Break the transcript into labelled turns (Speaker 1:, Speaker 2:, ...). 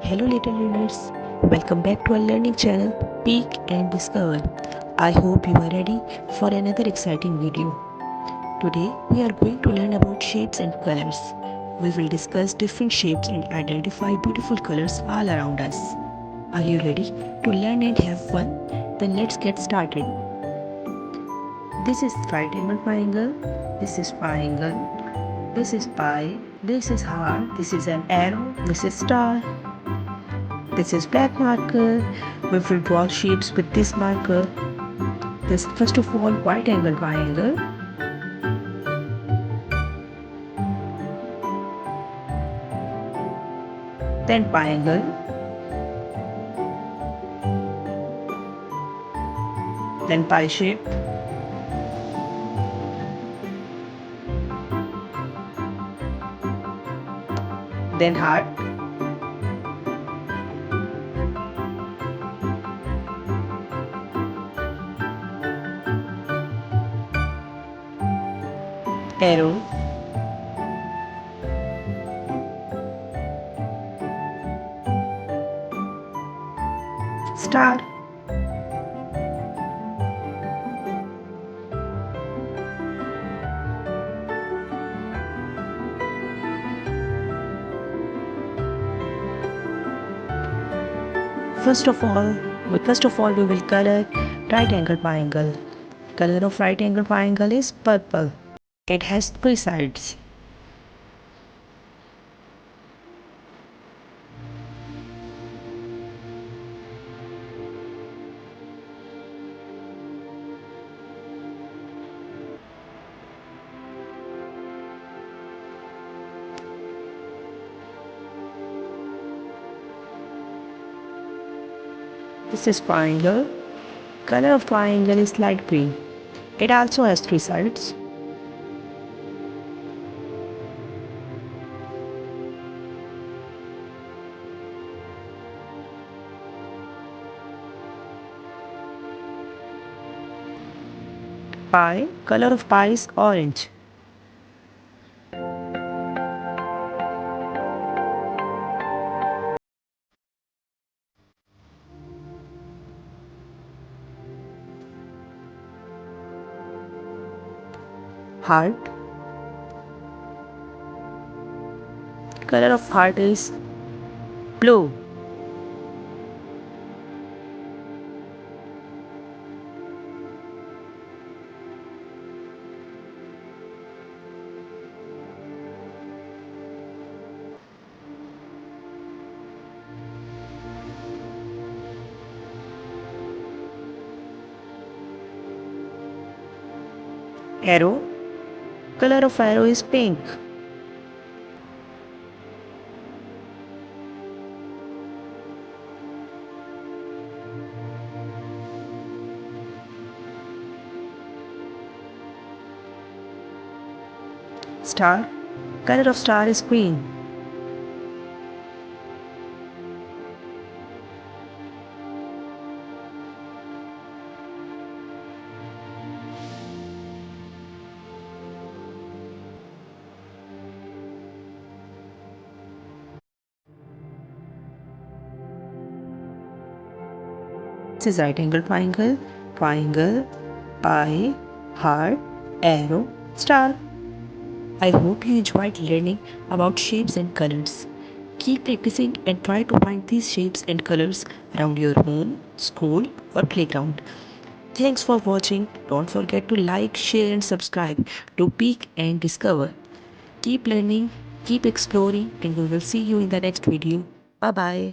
Speaker 1: Hello little learners, welcome back to our learning channel Peek and Discover. I hope you are ready for another exciting video. Today we are going to learn about shapes and colors. We will discuss different shapes and identify beautiful colors all around us. Are you ready to learn and have fun? Then let's get started. This is right angle triangle, this is triangle, this is pie, this is heart, this is an arrow, this is star. This is black marker. We will draw shapes with this marker. This first of all right angle triangle. Then triangle. Then pie shape. Then heart. Arrow. Star. First of all, we will color right angle triangle. Color of right angle triangle is purple. It has three sides. This is triangle. Color of triangle is light green. It also has three sides. Pie. Color of pie is orange. Heart. Color of heart is blue. Arrow. Color of arrow is pink. Star. Color of star is green. This is right angle triangle, triangle, pie, heart, arrow, star. I hope you enjoyed learning about shapes and colors. Keep practicing and try to find these shapes and colors around your home, school, or playground. Thanks for watching. Don't forget to like, share, and subscribe to Peek and Discover. Keep learning, keep exploring, and we will see you in the next video. Bye bye.